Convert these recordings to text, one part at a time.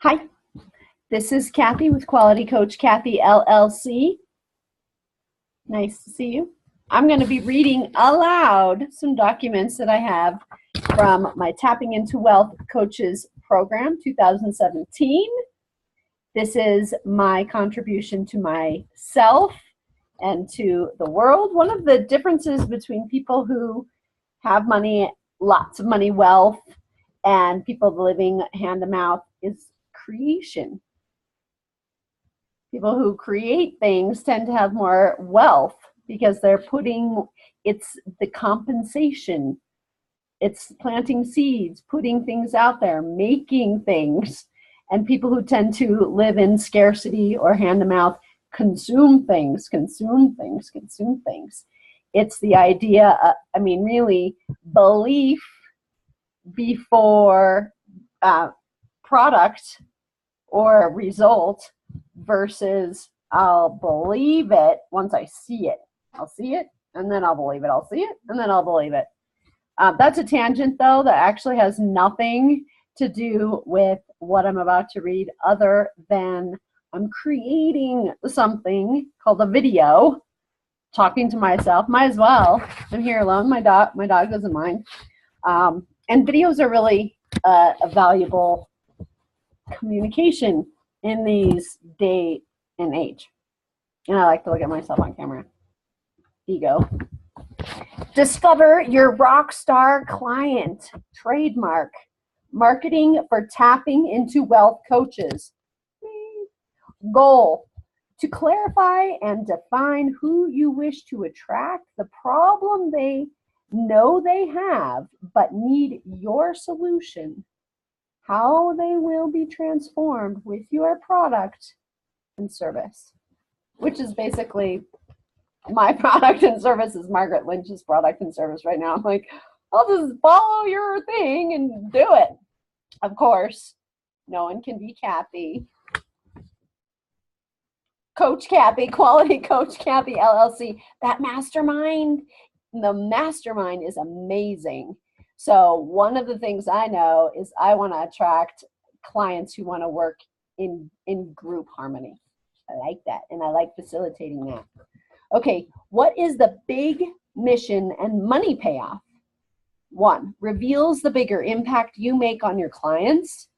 Hi, this is Kathy with Quality Coach Kathy LLC. Nice to see you. I'm going to be reading aloud some documents that I have from my Tapping into Wealth Coaches Program 2017. This is my contribution to myself and to the world. One of the differences between people who have money, lots of money, wealth, and people living hand to mouth is creation. People who create things tend to have more wealth because they're it's the compensation. It's planting seeds, putting things out there, making things. And people who tend to live in scarcity or hand to mouth consume things, consume things, consume things. It's the idea, really, belief before product or result versus I'll believe it once I see it. I'll see it and then I'll believe it. I'll see it and then I'll believe it. That's a tangent, though, that actually has nothing to do with what I'm about to read, other than I'm creating something called a video, talking to myself. Might as well. I'm here alone. My dog doesn't mind. And videos are really a valuable communication in these day and age. And I like to look at myself on camera. Ego. Discover your rock star client. Trademark. Marketing for tapping into wealth coaches. Goal. To clarify and define who you wish to attract, the problem they know they have but need your solution, how they will be transformed with your product and service, which is basically my product and service is Margaret Lynch's product and service right now. I'm like, I'll just follow your thing and do it. Of course, no one can be Kathy. Coach Kathy, Quality Coach Kathy LLC. That mastermind, the mastermind is amazing. So one of the things I know is I want to attract clients who want to work in group harmony. I like that, and I like facilitating that. Okay, what is the big mission and money payoff? 1, reveals the bigger impact you make on your clients.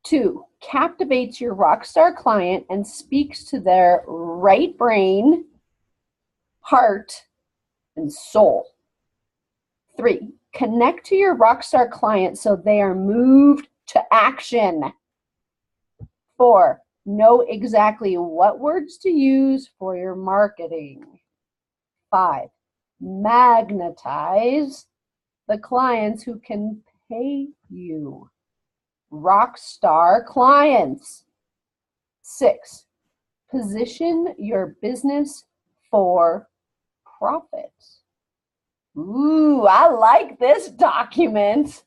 2, captivates your rockstar client and speaks to their right brain, heart, and soul. 3, connect to your rockstar client so they are moved to action. 4, know exactly what words to use for your marketing. 5, magnetize the clients who can pay you. Rockstar clients. 6, position your business for profit. Ooh, I like this document.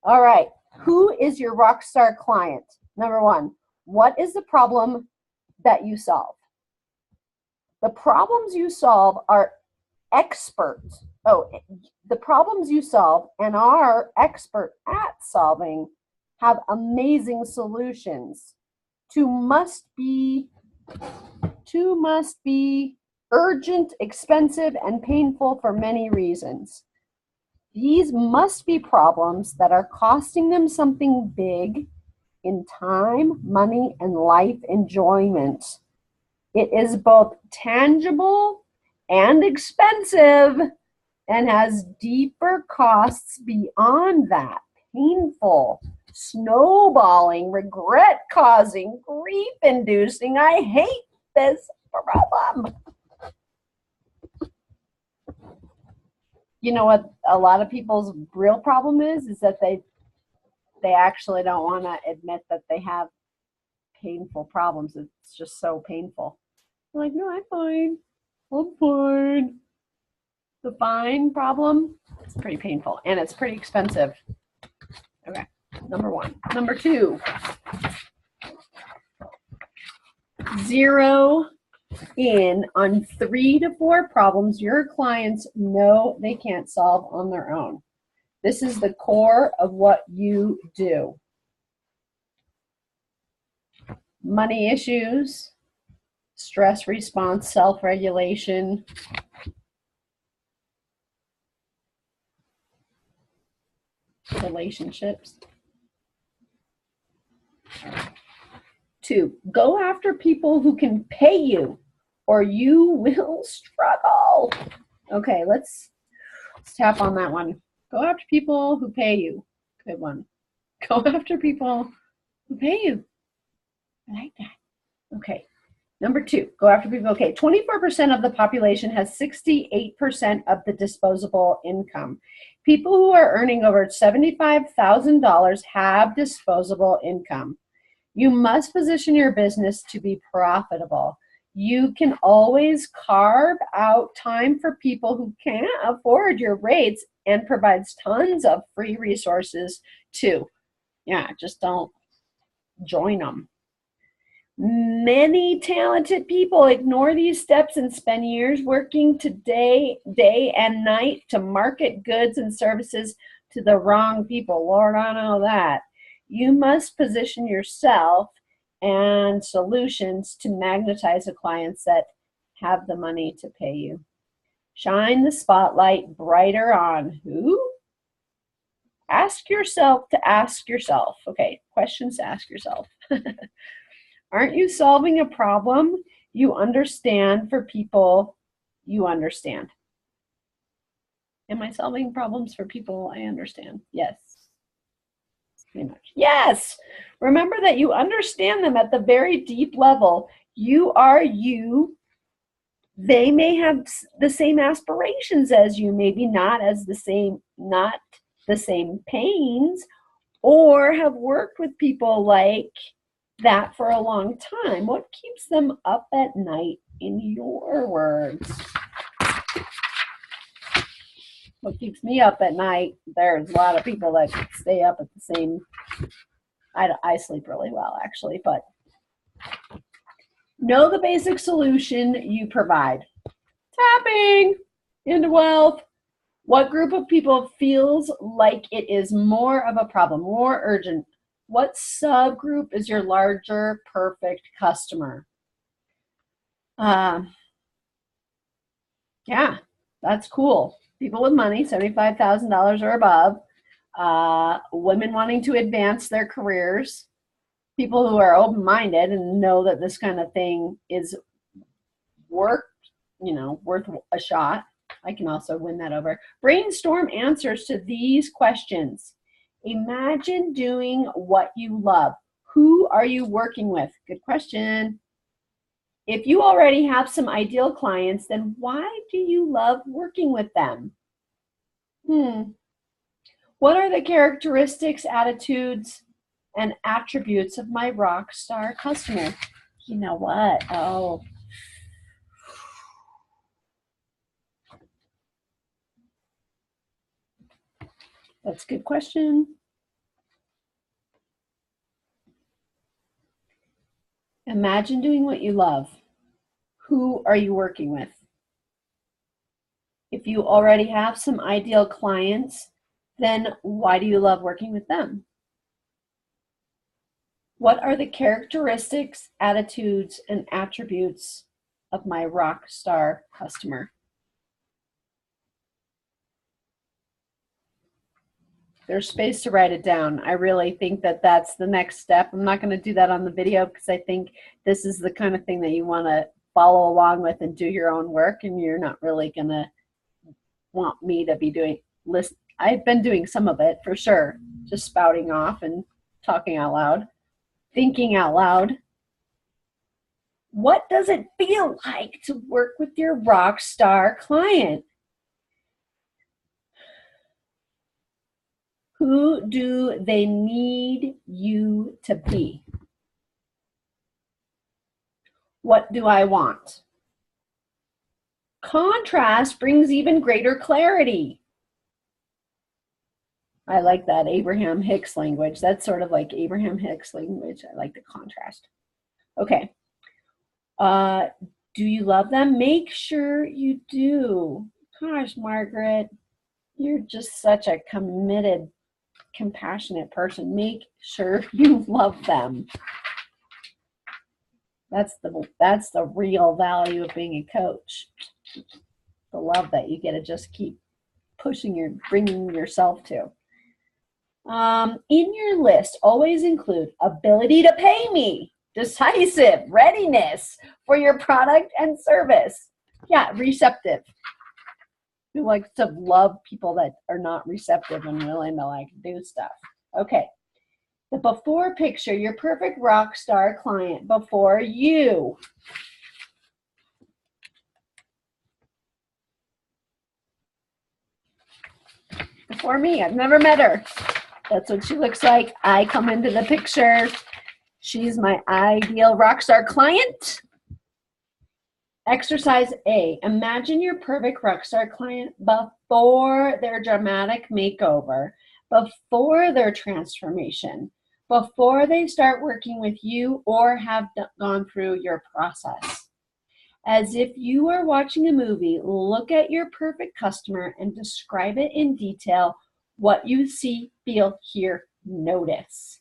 All right, who is your rockstar client? Number 1, what is the problem that you solve? The problems you solve are experts. The problems you solve and are expert at solving have amazing solutions. Two must be urgent, expensive, and painful for many reasons. These must be problems that are costing them something big in time, money, and life enjoyment. It is both tangible and expensive and has deeper costs beyond that. Painful, snowballing, regret-causing, grief-inducing. I hate this problem. You know what a lot of people's real problem is that they actually don't want to admit that they have painful problems. It's just so painful. They're like, no, I'm fine. I'm fine. The fine problem, it's pretty painful and it's pretty expensive. Okay, number 1. Number 2, zero in on 3 to 4 problems your clients know they can't solve on their own. This is the core of what you do. money issues, stress response, self-regulation, relationships. 2, go after people who can pay you or you will struggle. Okay, let's tap on that one. Go after people who pay you. Good one. Go after people who pay you. I like that. Okay. Number 2, go after people. Okay, 24% of the population has 68% of the disposable income. People who are earning over $75,000 have disposable income. You must position your business to be profitable. You can always carve out time for people who can't afford your rates and provides tons of free resources too. Yeah, just don't join them. Many talented people ignore these steps and spend years working day and night to market goods and services to the wrong people. Lord, I know that. You must position yourself and solutions to magnetize the clients that have the money to pay you. Shine the spotlight brighter on who? Ask yourself to ask yourself. Okay, questions to ask yourself. Aren't you solving a problem you understand for people you understand? Am I solving problems for people I understand? Yes. Pretty much. Yes. Remember that you understand them at the very deep level. You are you. They may have the same aspirations as you, maybe not the same pains, or have worked with people like that for a long time. What keeps them up at night, in your words? What keeps me up at night? There's a lot of people that stay up at the same. I sleep really well, actually, but know the basic solution you provide. Tapping into wealth. What group of people feels like it is more of a problem, more urgent? What subgroup is your larger perfect customer? Yeah, that's cool. People with money, $75,000 or above. Women wanting to advance their careers. People who are open-minded and know that this kind of thing is worth a shot. I can also win that over. Brainstorm answers to these questions. Imagine doing what you love. Who are you working with? Good question. If you already have some ideal clients, then why do you love working with them? What are the characteristics, attitudes, and attributes of my rock star customer? You know what? Oh. That's a good question. Imagine doing what you love. Who are you working with? If you already have some ideal clients, then why do you love working with them? What are the characteristics, attitudes, and attributes of my rock star customer? There's space to write it down. I really think that that's the next step. I'm not going to do that on the video because I think this is the kind of thing that you want to follow along with and do your own work, and you're not really going to want me to be doing list. I've been doing some of it for sure, just spouting off and talking out loud, thinking out loud. What does it feel like to work with your rock star client? Who do they need you to be? What do I want? Contrast brings even greater clarity. I like that Abraham Hicks language. That's sort of like Abraham Hicks language. I like the contrast. Okay. Do you love them? Make sure you do. Gosh, Margaret, you're just such a committed, compassionate person. Make sure you love them. That's the real value of being a coach. The love that you get to just keep bringing yourself to. In your list, always include ability to pay me, decisive, readiness for your product and service. Yeah, receptive. Who likes to love people that are not receptive and willing to like do stuff. Okay. The before picture, your perfect rock star client before you. Before me, I've never met her. That's what she looks like. I come into the picture. She's my ideal rock star client. Exercise A. Imagine your perfect rock star client before their dramatic makeover, before their transformation, before they start working with you or have gone through your process. As if you are watching a movie, look at your perfect customer and describe it in detail, what you see, feel, hear, notice.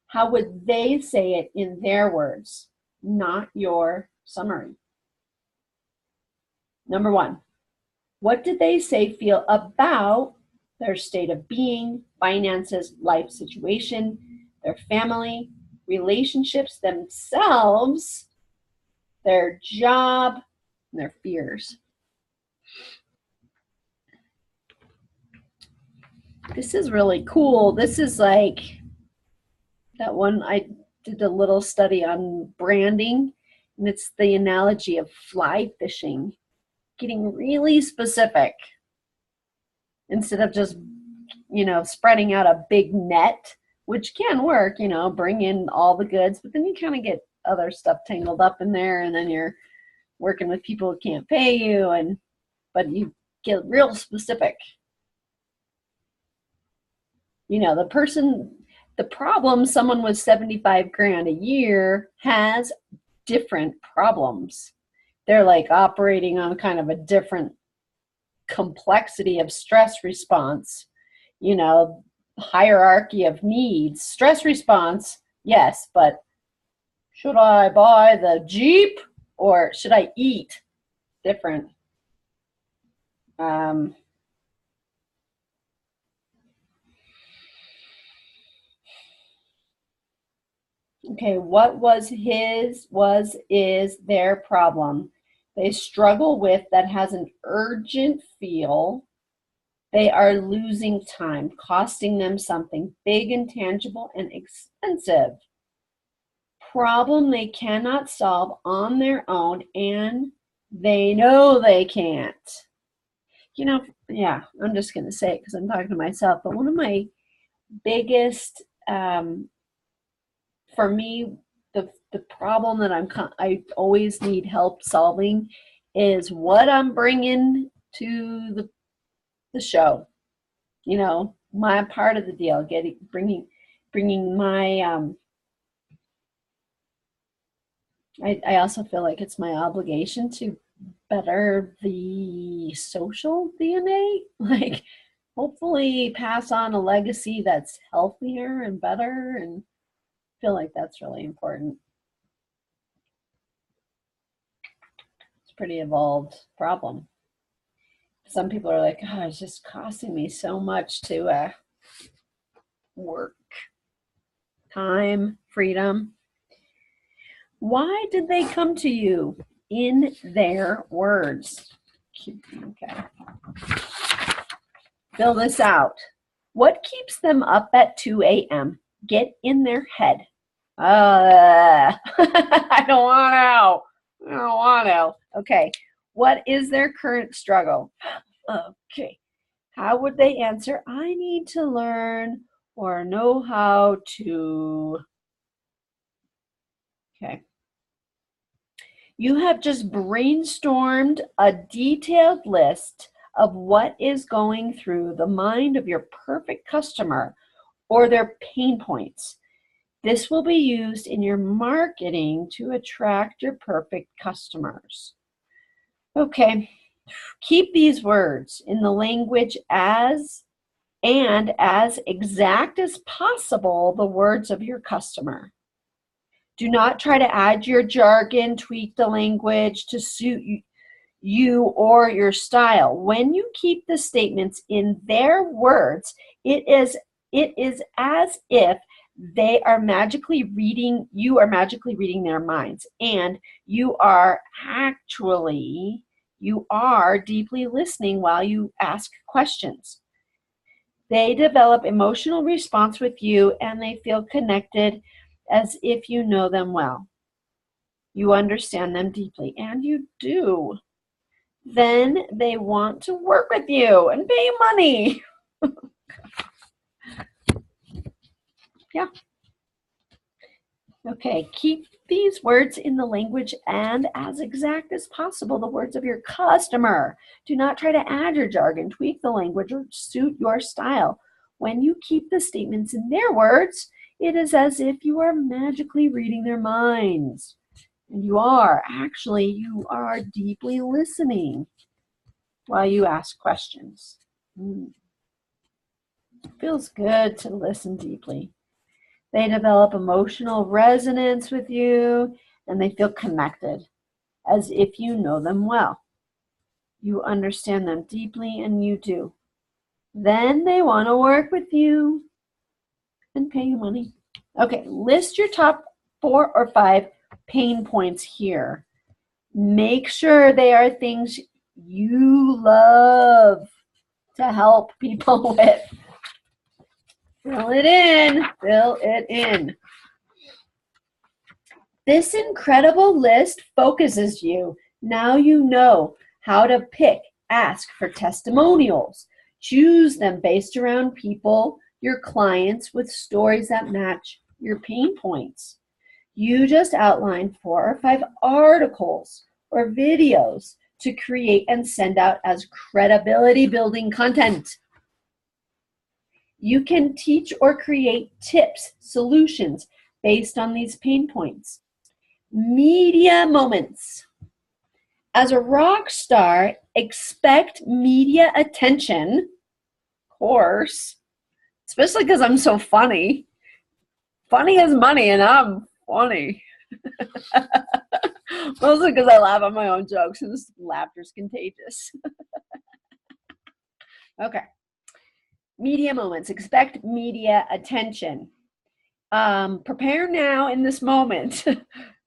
How would they say it in their words, not your summary? Number 1, what did they say, feel about their state of being, finances, life situation, their family, relationships themselves, their job, and their fears? This is really cool. This is like that one I did a little study on branding, and it's the analogy of fly fishing, getting really specific instead of just, spreading out a big net, which can work, bring in all the goods, but then you kind of get other stuff tangled up in there, and then you're working with people who can't pay you, but you get real specific. The problem, someone with 75 grand a year has different problems. They're like operating on kind of a different complexity of stress response, hierarchy of needs. Stress response, yes, but should I buy the Jeep or should I eat? Different. Okay, what is their problem? They struggle with that has an urgent feel. They are losing time, costing them something big and tangible and expensive. Problem they cannot solve on their own, and they know they can't. Yeah, I'm just going to say it because I'm talking to myself, but one of my biggest, for me, the problem that I always need help solving is what I'm bringing to the show. My part of the deal, bringing my. I also feel like it's my obligation to better the social DNA, like hopefully pass on a legacy that's healthier and better, and feel like that's really important. It's a pretty evolved problem. Some people are like, oh, it's just costing me so much to work. Time, freedom. Why did they come to you? In their words. Okay. Fill this out. What keeps them up at 2 a.m.? Get in their head. I don't want to. Okay. What is their current struggle? Okay. How would they answer? I need to learn or know how to. Okay. You have just brainstormed a detailed list of what is going through the mind of your perfect customer or their pain points. This will be used in your marketing to attract your perfect customers. Okay, keep these words in the language as exact as possible the words of your customer. Do not try to add your jargon, tweak the language to suit you or your style. When you keep the statements in their words, it is as if they are magically reading, you are magically reading their minds, and you are deeply listening while you ask questions. They develop emotional response with you, and they feel connected as if you know them well. You understand them deeply, and you do. Then they want to work with you and pay you money. Yeah. Okay, keep these words in the language and as exact as possible the words of your customer. Do not try to add your jargon, tweak the language, or suit your style. When you keep the statements in their words, it is as if you are magically reading their minds. And you are deeply listening while you ask questions. It feels good to listen deeply. They develop emotional resonance with you, and they feel connected, as if you know them well. You understand them deeply, and you do. Then they want to work with you and pay you money. Okay, list your top 4 or 5 pain points here. Make sure they are things you love to help people with. Fill it in. Fill it in. This incredible list focuses you. Now you know how to pick, ask for testimonials. Choose them based around people, your clients, with stories that match your pain points. You just outlined 4 or 5 articles or videos to create and send out as credibility building content. You can teach or create tips, solutions based on these pain points. Media moments. As a rock star, expect media attention, of course, especially because I'm so funny. Funny as money, and I'm funny. Mostly because I laugh at my own jokes, and this laughter's contagious. Okay. Media moments. Expect media attention. Prepare now in this moment.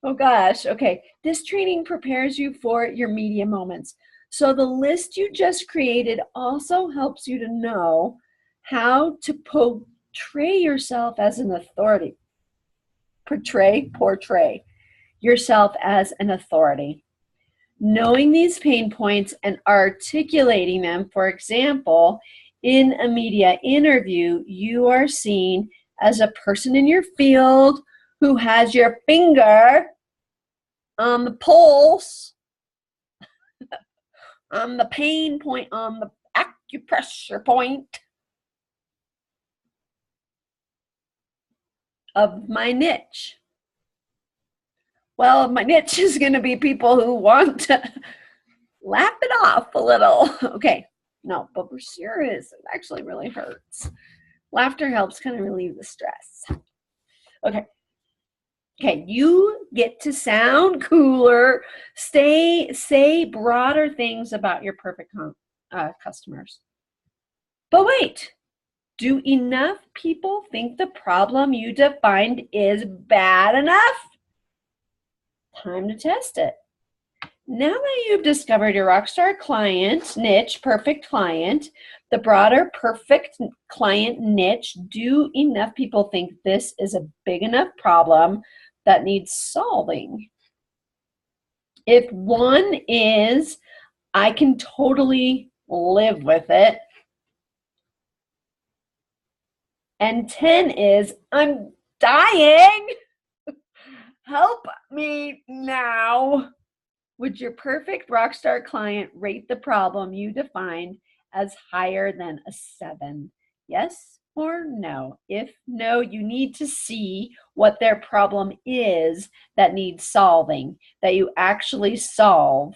Oh gosh. Okay. This training prepares you for your media moments. So the list you just created also helps you to know how to portray yourself as an authority. Portray yourself as an authority. Knowing these pain points and articulating them, for example, in a media interview, you are seen as a person in your field who has your finger on the pulse, on the pain point, on the acupressure point of my niche. Well, my niche is going to be people who want to laugh it off a little. Okay, no, but we're serious. It actually really hurts. Laughter helps kind of relieve the stress. Okay, you get to sound cooler. Say broader things about your perfect customers. But wait, do enough people think the problem you defined is bad enough? Time to test it. Now that you've discovered your rockstar client niche, perfect client, the broader perfect client niche, do enough people think this is a big enough problem that needs solving? If 1 is, I can totally live with it, and 10 is, I'm dying, help me now. Would your perfect rockstar client rate the problem you defined as higher than a 7? Yes or no? If no, you need to see what their problem is that needs solving, that you actually solve,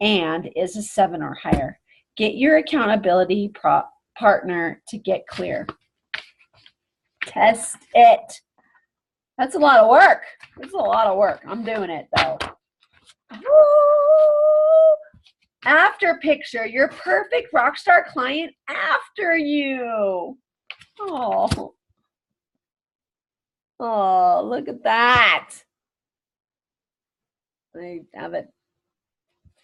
and is a 7 or higher. Get your accountability partner to get clear. Test it. That's a lot of work. It's a lot of work. I'm doing it though. Woo! After picture, your perfect rock star client after you. Oh. Oh, look at that. I have it.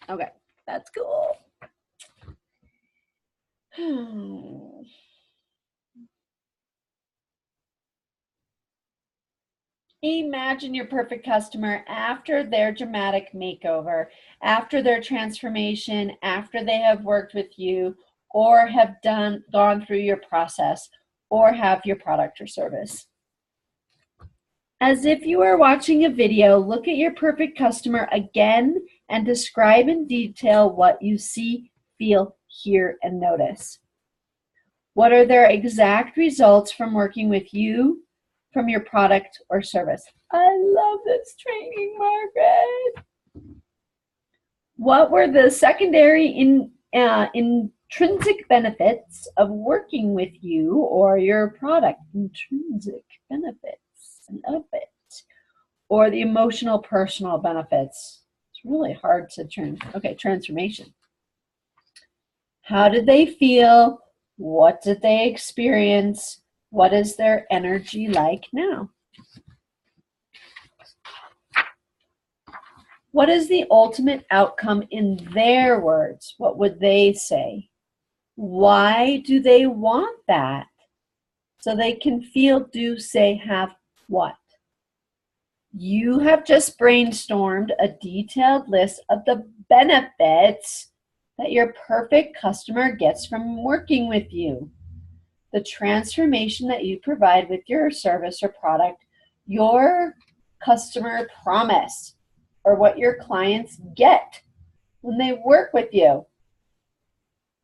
Okay, that's cool. Imagine your perfect customer after their dramatic makeover, after their transformation, after they have worked with you or have gone through your process or have your product or service. As if you were watching a video, look at your perfect customer again and describe in detail what you see, feel, hear, and notice. What are their exact results from working with you, from your product or service? I love this training, Margaret. What were the secondary intrinsic benefits of working with you or your product? Intrinsic benefits of it. Or the emotional, personal benefits. It's really hard to transformation. How did they feel? What did they experience? What is their energy like now? What is the ultimate outcome in their words? What would they say? Why do they want that? So they can feel, do, say, have what? You have just brainstormed a detailed list of the benefits that your perfect customer gets from working with you. The transformation that you provide with your service or product, your customer promise, or what your clients get when they work with you.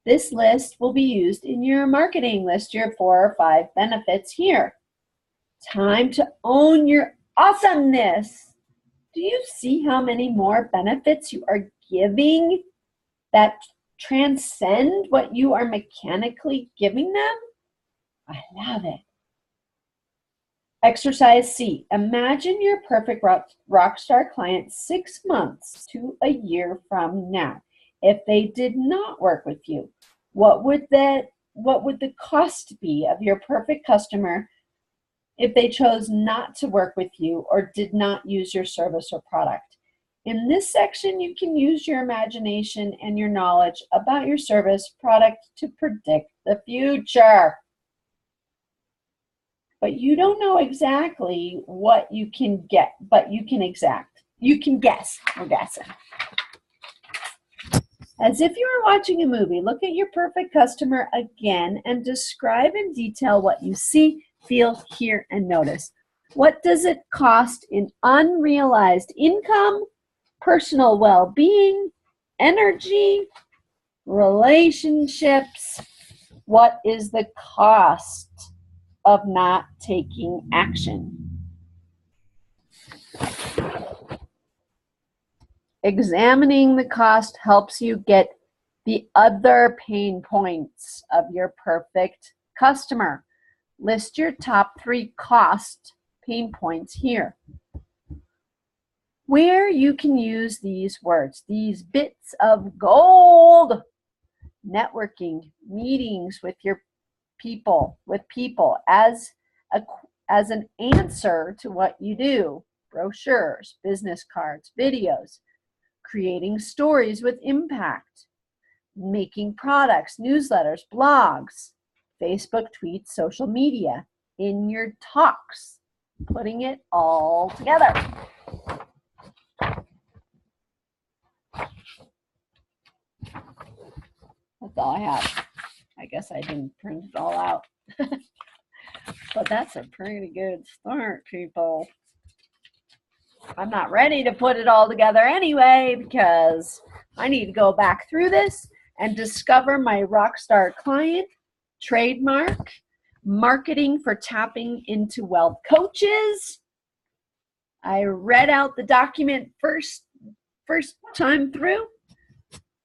This list will be used in your marketing list, your 4 or 5 benefits here. Time to own your awesomeness. Do you see how many more benefits you are giving that transcend what you are mechanically giving them? I love it. Exercise C. Imagine your perfect rock star client 6 months to a year from now. If they did not work with you, what would the cost be of your perfect customer if they chose not to work with you or did not use your service or product? In this section, you can use your imagination and your knowledge about your service product to predict the future. But you don't know exactly what you can get, but you can guess. We're guessing. As if you were watching a movie, look at your perfect customer again and describe in detail what you see, feel, hear, and notice. What does it cost in unrealized income, personal well-being, energy, relationships? What is the cost of not taking action? Examining the cost helps you get the other pain points of your perfect customer. List your top 3 cost pain points here. Where you can use these words, these bits of gold. Networking, meetings with your people, as an answer to what you do. Brochures, business cards, videos. Creating stories with impact, making products, newsletters, blogs, Facebook tweets, social media, in your talks, putting it all together. That's all I have. I guess I didn't print it all out. But that's a pretty good start, people. I'm not ready to put it all together anyway because I need to go back through this and discover my rockstar client, trademark, marketing for tapping into wealth coaches. I read out the document first time through.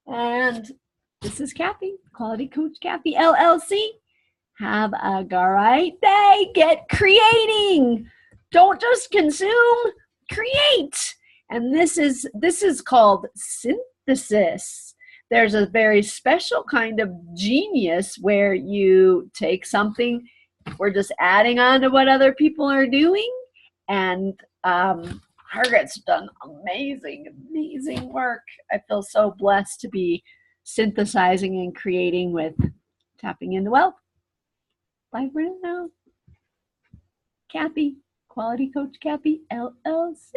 And this is Kathy, Quality Coach Kathy, LLC. Have a great day. Get creating. Don't just consume, create. And this is called synthesis. There's a very special kind of genius where you take something, we're just adding on to what other people are doing, and Margaret's done amazing work. I feel so blessed to be synthesizing and creating with Tapping into Wealth. Bye for now. Kathy, Quality Coach Kathy, LLC.